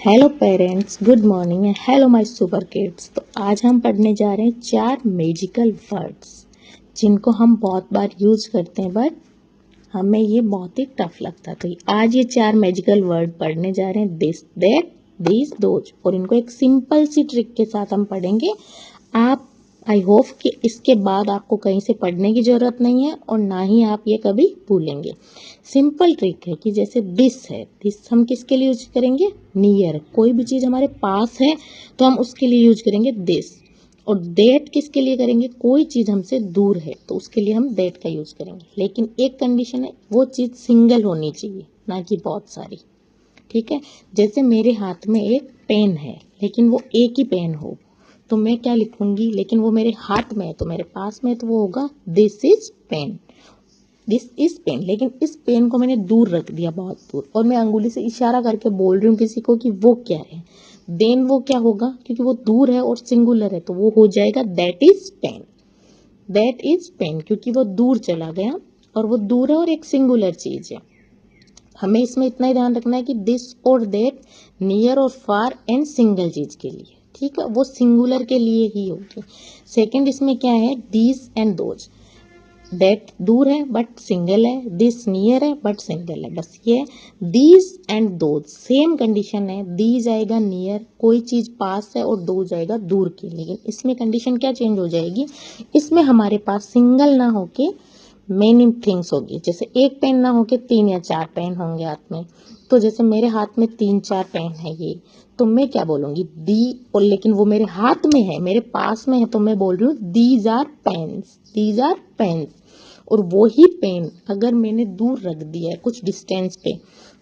Hello parents, good morning and hello my super kids. तो आज हम पढ़ने जा रहे हैं 4 मैजिकल वर्ड्स जिनको हम बहुत बार यूज करते हैं बट हमें ये बहुत ही टफ लगता है। तो आज ये 4 मैजिकल वर्ड पढ़ने जा रहे हैं, दिस, दैट, दिस, दोज, और इनको एक सिंपल सी ट्रिक के साथ हम पढ़ेंगे। आप आई होप कि इसके बाद आपको कहीं से पढ़ने की ज़रूरत नहीं है और ना ही आप ये कभी भूलेंगे। सिंपल ट्रिक है कि जैसे दिस है, दिस हम किसके लिए यूज करेंगे? नियर, कोई भी चीज़ हमारे पास है तो हम उसके लिए यूज करेंगे दिस। और दैट किसके लिए करेंगे? कोई चीज़ हमसे दूर है तो उसके लिए हम दैट का यूज करेंगे, लेकिन एक कंडीशन है, वो चीज़ सिंगल होनी चाहिए, ना कि बहुत सारी। ठीक है, जैसे मेरे हाथ में एक पेन है लेकिन वो एक ही पेन हो तो मैं क्या लिखूंगी? लेकिन वो मेरे हाथ में है तो मेरे पास में, तो वो होगा this is pen, this is pen. लेकिन इस पेन को मैंने दूर रख दिया, बहुत दूर, और मैं अंगुली से इशारा करके बोल रही हूँ किसी को कि वो क्या है, देन वो क्या होगा? क्योंकि वो दूर है और सिंगुलर है तो वो हो जाएगा that is pen, that is pen, क्योंकि वो दूर चला गया और वो दूर है और एक सिंगुलर चीज है। हमें इसमें इतना ही ध्यान रखना है कि दिस और दैट नियर और फार एंड सिंगल चीज के लिए, ठीक है, वो सिंगुलर के लिए ही होगी। सेकंड इसमें क्या है? These and those. दैट दूर है बट सिंगल है, दिस नियर है बट सिंगल है, बस ये है। These and those same condition है, दीज आएगा नियर, कोई चीज पास है, और दोज आएगा दूर की। लेकिन इसमें कंडीशन क्या चेंज हो जाएगी? इसमें हमारे पास सिंगल ना होके मेनी थिंग्स होगी। जैसे एक पेन ना होके 3 या 4 पेन होंगे हाथ में। तो जैसे मेरे हाथ में 3-4 पेन है ये, तो मैं क्या बोलूंगी? दी, और लेकिन वो मेरे हाथ में है, मेरे पास में है, तो मैं बोल रही हूँ these are pens, these are pens. और वो ही पेन अगर मैंने दूर रख दिया है कुछ डिस्टेंस पे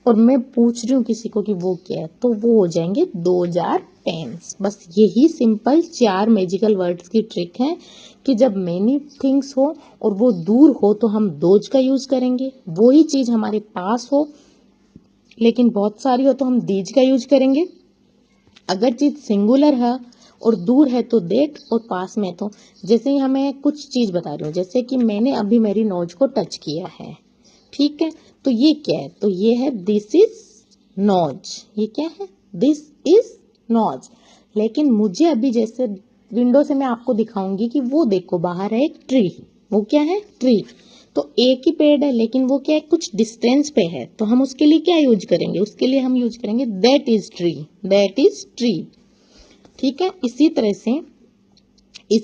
और मैं पूछ रही हूँ किसी को कि वो क्या है, तो वो हो जाएंगे दोज आर पेन्स। बस यही सिंपल 4 मैजिकल वर्ड्स की ट्रिक है कि जब मेनी थिंग्स हो और वो दूर हो तो हम दोज का यूज करेंगे, वही चीज हमारे पास हो लेकिन बहुत सारी हो तो हम दीज का यूज करेंगे। अगर चीज सिंगुलर है और दूर है तो देट, और पास में तो, जैसे ही हमें कुछ चीज बता रही हूँ, जैसे कि मैंने अभी मेरी नोज को टच किया है, ठीक है, तो ये क्या है? तो ये है दिस इज नोज। ये क्या है? This is nose. लेकिन मुझे अभी जैसे विंडो से मैं आपको दिखाऊंगी कि वो देखो बाहर है एक ट्री, वो क्या है? ट्री। तो एक ही पेड़ है लेकिन वो क्या है? कुछ डिस्टेंस पे है, तो हम उसके लिए क्या यूज करेंगे? उसके लिए हम यूज करेंगे that is tree, that is tree. ठीक है, इसी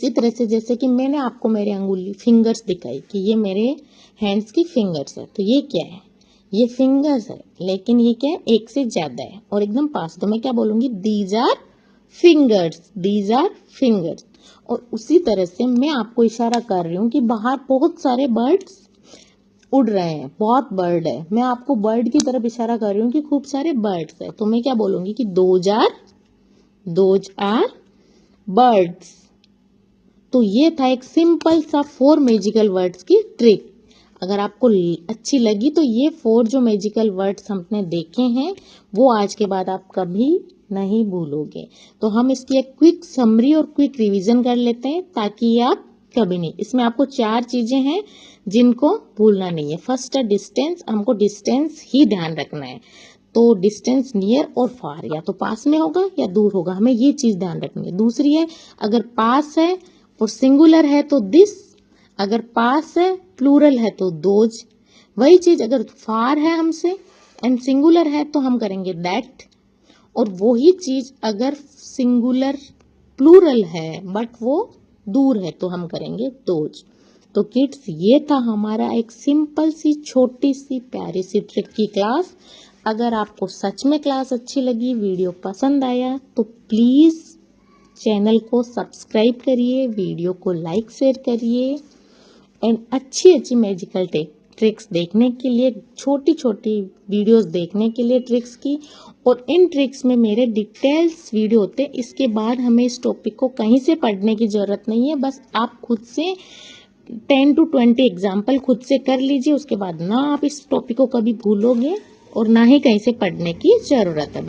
तरह से जैसे कि मैंने आपको मेरे अंगुली फिंगर्स दिखाई कि ये मेरे हैंड्स की फिंगर्स है, तो ये क्या है? ये फिंगर्स है, लेकिन ये क्या है? एक से ज्यादा है और एकदम पास, तो मैं क्या बोलूंगी? These our fingers, these our fingers. और उसी तरह से मैं आपको इशारा कर रही हूँ कि बाहर बहुत सारे बर्ड्स उड़ रहे हैं, बहुत बर्ड है, मैं आपको बर्ड की तरफ इशारा कर रही हूँ कि खूब सारे बर्ड्स है, तो मैं क्या बोलूंगी कि दोज आर बर्ड्स। तो ये था एक सिंपल सा 4 मैजिकल वर्ड्स की ट्रिक। अगर आपको अच्छी लगी तो ये 4 जो मैजिकल वर्ड्स हमने देखे हैं वो आज के बाद आप कभी नहीं भूलोगे। तो हम इसकी एक क्विक समरी और क्विक रिवीजन कर लेते हैं ताकि आप कभी नहीं। इसमें आपको 4 चीजें हैं जिनको भूलना नहीं है। फर्स्ट है डिस्टेंस, हमको डिस्टेंस ही ध्यान रखना है। तो डिस्टेंस नियर और फार, या तो पास में होगा या दूर होगा, हमें ये चीज ध्यान रखनी है। दूसरी है, अगर पास है और सिंगुलर है तो दिस, अगर पास है प्लूरल है तो दोज। वही चीज अगर फार है हमसे एंड सिंगुलर है तो हम करेंगे दैट। और वही चीज अगर सिंगुलर प्लूरल है बट वो दूर है तो हम करेंगे दोज। तो किड्स, ये था हमारा एक सिंपल सी छोटी सी प्यारी सी ट्रिक की क्लास। अगर आपको सच में क्लास अच्छी लगी, वीडियो पसंद आया, तो प्लीज चैनल को सब्सक्राइब करिए, वीडियो को लाइक शेयर करिए एंड अच्छी अच्छी मैजिकल ट्रिक्स देखने के लिए, छोटी छोटी वीडियोस देखने के लिए ट्रिक्स की। और इन ट्रिक्स में मेरे डिटेल्स वीडियो होते हैं। इसके बाद हमें इस टॉपिक को कहीं से पढ़ने की जरूरत नहीं है, बस आप खुद से 10 to 20 एग्जाम्पल खुद से कर लीजिए, उसके बाद ना आप इस टॉपिक को कभी भूलोगे और ना ही कहीं से पढ़ने की जरूरत है।